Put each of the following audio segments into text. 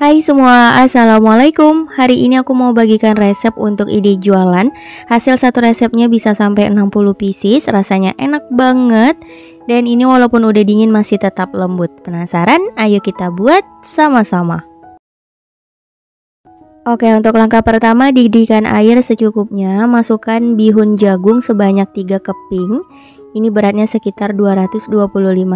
Hai semua, Assalamualaikum. Hari ini aku mau bagikan resep untuk ide jualan. Hasil satu resepnya bisa sampai 60 pieces, rasanya enak banget. Dan ini walaupun udah dingin masih tetap lembut. Penasaran? Ayo kita buat sama-sama. Oke, untuk langkah pertama didihkan air secukupnya. Masukkan bihun jagung sebanyak 3 keping. Ini beratnya sekitar 225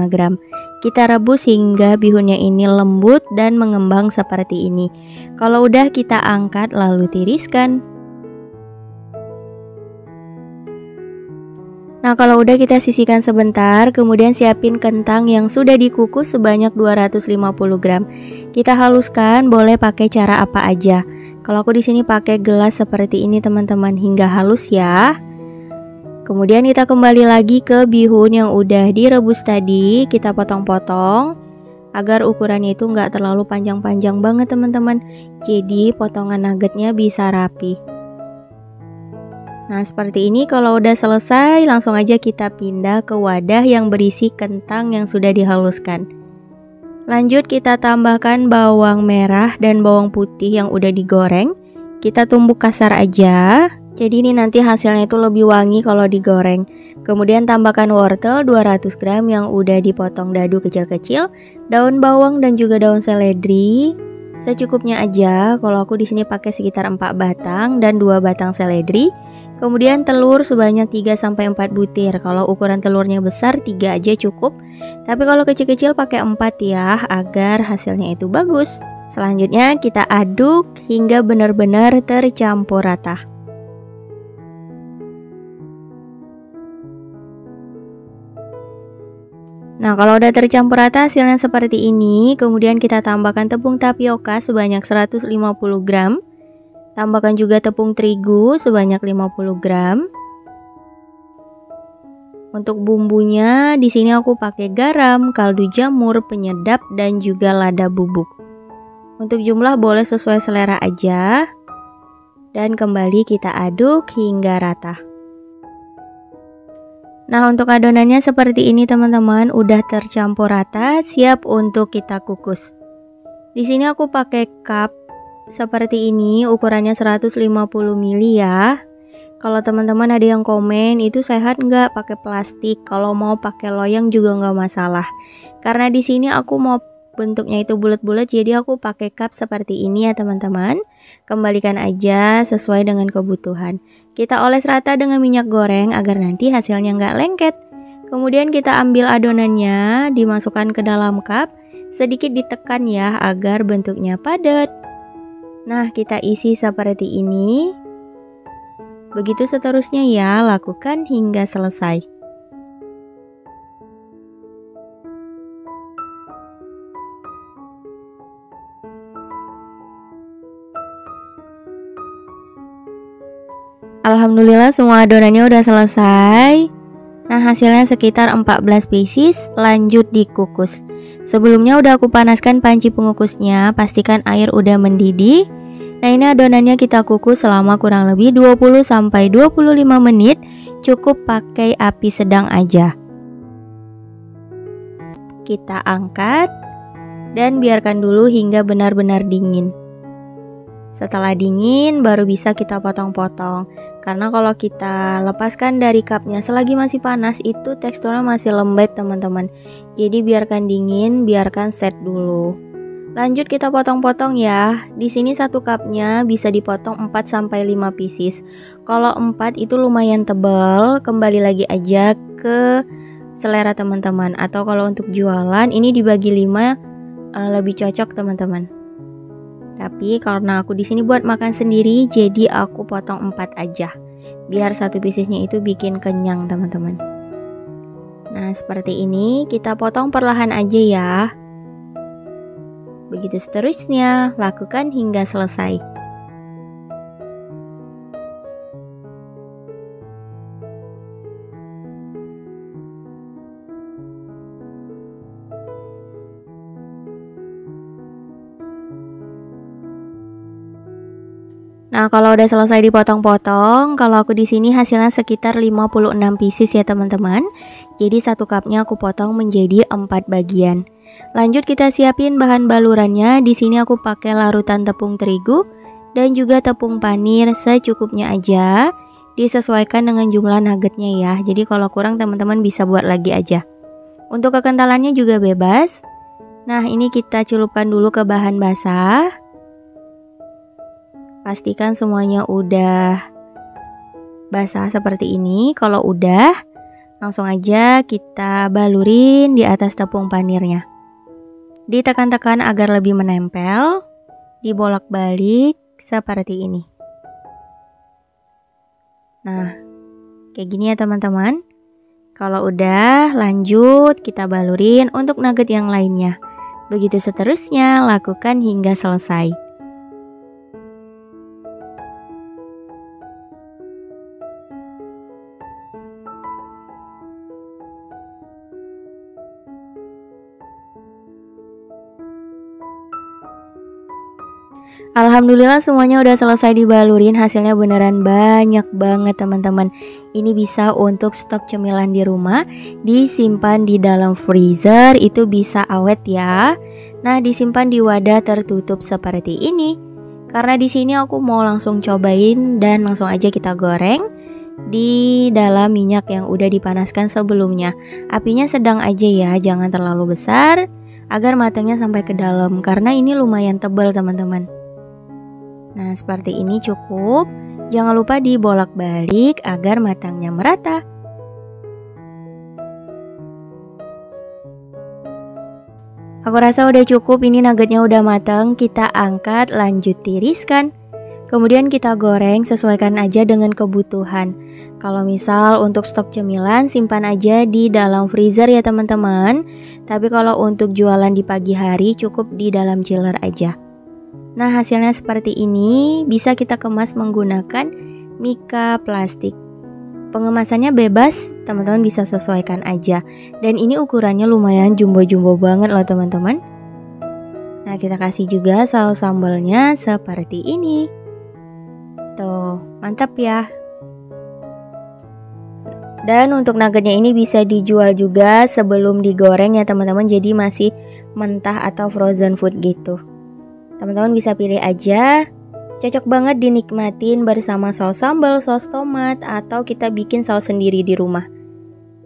gram. Kita rebus hingga bihunnya ini lembut dan mengembang seperti ini. Kalau udah kita angkat lalu tiriskan. Nah, kalau udah kita sisihkan sebentar, kemudian siapin kentang yang sudah dikukus sebanyak 250 gram. Kita haluskan, boleh pakai cara apa aja. Kalau aku di sini pakai gelas seperti ini teman-teman, hingga halus ya. Kemudian kita kembali lagi ke bihun yang udah direbus tadi, kita potong-potong agar ukurannya itu nggak terlalu panjang-panjang banget teman-teman. Jadi potongan nuggetnya bisa rapi. Nah seperti ini. Kalau udah selesai langsung aja kita pindah ke wadah yang berisi kentang yang sudah dihaluskan. Lanjut kita tambahkan bawang merah dan bawang putih yang udah digoreng. Kita tumbuk kasar aja. Jadi ini nanti hasilnya itu lebih wangi kalau digoreng. Kemudian tambahkan wortel 200 gram yang udah dipotong dadu kecil-kecil, daun bawang dan juga daun seledri. Secukupnya aja. Kalau aku di sini pakai sekitar 4 batang dan 2 batang seledri. Kemudian telur sebanyak 3-4 butir. Kalau ukuran telurnya besar 3 aja cukup. Tapi kalau kecil-kecil pakai 4 ya, agar hasilnya itu bagus. Selanjutnya kita aduk hingga benar-benar tercampur rata. Nah kalau udah tercampur rata hasilnya seperti ini. Kemudian kita tambahkan tepung tapioka sebanyak 150 gram. Tambahkan juga tepung terigu sebanyak 50 gram. Untuk bumbunya di sini aku pakai garam, kaldu jamur, penyedap dan juga lada bubuk. Untuk jumlah boleh sesuai selera aja. Dan kembali kita aduk hingga rata. Nah untuk adonannya seperti ini teman-teman, udah tercampur rata, siap untuk kita kukus. Di sini aku pakai cup seperti ini, ukurannya 150 ml ya. Kalau teman-teman ada yang komen itu sehat nggak pakai plastik, kalau mau pakai loyang juga nggak masalah. Karena di sini aku mau bentuknya itu bulat-bulat, jadi aku pakai cup seperti ini ya teman-teman. Kembalikan aja sesuai dengan kebutuhan. Kita oles rata dengan minyak goreng agar nanti hasilnya nggak lengket. Kemudian kita ambil adonannya, dimasukkan ke dalam cup, sedikit ditekan ya agar bentuknya padat. Nah kita isi seperti ini. Begitu seterusnya ya, lakukan hingga selesai. Alhamdulillah semua adonannya udah selesai. Nah hasilnya sekitar 14 pieces. Lanjut dikukus. Sebelumnya udah aku panaskan panci pengukusnya. Pastikan air udah mendidih. Nah ini adonannya kita kukus selama kurang lebih 20-25 menit. Cukup pakai api sedang aja. Kita angkat dan biarkan dulu hingga benar-benar dingin. Setelah dingin baru bisa kita potong-potong. Karena kalau kita lepaskan dari cupnya selagi masih panas itu teksturnya masih lembek teman-teman. Jadi biarkan dingin, biarkan set dulu. Lanjut kita potong-potong ya. Di sini satu cupnya bisa dipotong 4-5 pieces. Kalau 4 itu lumayan tebal. Kembali lagi aja ke selera teman-teman. Atau kalau untuk jualan ini dibagi 5 lebih cocok teman-teman. Tapi karena aku di sini buat makan sendiri, jadi aku potong 4 aja. Biar satu piecesnya itu bikin kenyang teman-teman. Nah seperti ini, kita potong perlahan aja ya. Begitu seterusnya, lakukan hingga selesai. Nah kalau udah selesai dipotong-potong, kalau aku di sini hasilnya sekitar 56 pieces ya teman-teman. Jadi satu cupnya aku potong menjadi 4 bagian. Lanjut kita siapin bahan balurannya. Di sini aku pakai larutan tepung terigu dan juga tepung panir secukupnya aja. Disesuaikan dengan jumlah nuggetnya ya. Jadi kalau kurang teman-teman bisa buat lagi aja. Untuk kekentalannya juga bebas. Nah, ini kita celupkan dulu ke bahan basah. Pastikan semuanya udah basah seperti ini. Kalau udah, langsung aja kita balurin di atas tepung panirnya. Ditekan-tekan agar lebih menempel, dibolak-balik seperti ini. Nah, kayak gini ya teman-teman. Kalau udah, lanjut kita balurin untuk nugget yang lainnya. Begitu seterusnya, lakukan hingga selesai. Alhamdulillah semuanya udah selesai dibalurin, hasilnya beneran banyak banget teman-teman. Ini bisa untuk stok cemilan di rumah, disimpan di dalam freezer, itu bisa awet ya. Nah, disimpan di wadah tertutup seperti ini. Karena di sini aku mau langsung cobain dan langsung aja kita goreng di dalam minyak yang udah dipanaskan sebelumnya. Apinya sedang aja ya, jangan terlalu besar agar matangnya sampai ke dalam karena ini lumayan tebal teman-teman. Nah, seperti ini cukup. Jangan lupa dibolak-balik agar matangnya merata. Aku rasa udah cukup, ini nuggetnya udah matang. Kita angkat, lanjut tiriskan. Kemudian kita goreng, sesuaikan aja dengan kebutuhan. Kalau misal untuk stok cemilan, simpan aja di dalam freezer ya teman-teman. Tapi kalau untuk jualan di pagi hari, cukup di dalam chiller aja. Nah, hasilnya seperti ini. Bisa kita kemas menggunakan mika plastik. Pengemasannya bebas, teman-teman bisa sesuaikan aja. Dan ini ukurannya lumayan jumbo-jumbo banget loh teman-teman. Nah, kita kasih juga saus sambalnya seperti ini. Tuh, mantap ya. Dan untuk nuggetnya ini bisa dijual juga sebelum digoreng ya teman-teman. Jadi masih mentah atau frozen food gitu. Teman-teman bisa pilih aja. Cocok banget dinikmatin bersama saus sambal, saus tomat, atau kita bikin saus sendiri di rumah.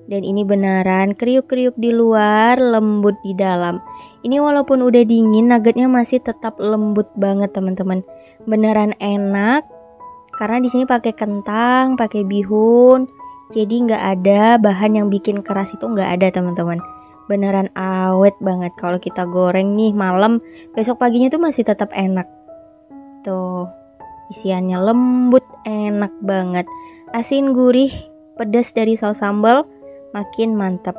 Dan ini beneran kriuk-kriuk di luar, lembut di dalam. Ini walaupun udah dingin, nuggetnya masih tetap lembut banget teman-teman. Beneran enak. Karena di sini pakai kentang, pakai bihun. Jadi nggak ada bahan yang bikin keras, itu nggak ada teman-teman. Beneran awet banget. Kalau kita goreng nih malam, besok paginya tuh masih tetap enak. Tuh, isiannya lembut, enak banget. Asin, gurih, pedas dari saus sambal, makin mantap.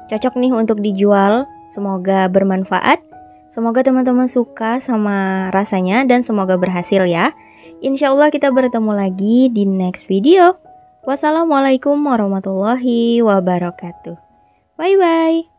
Cocok nih untuk dijual. Semoga bermanfaat. Semoga teman-teman suka sama rasanya dan semoga berhasil ya. Insya Allah kita bertemu lagi di next video. Wassalamualaikum warahmatullahi wabarakatuh. Bye bye.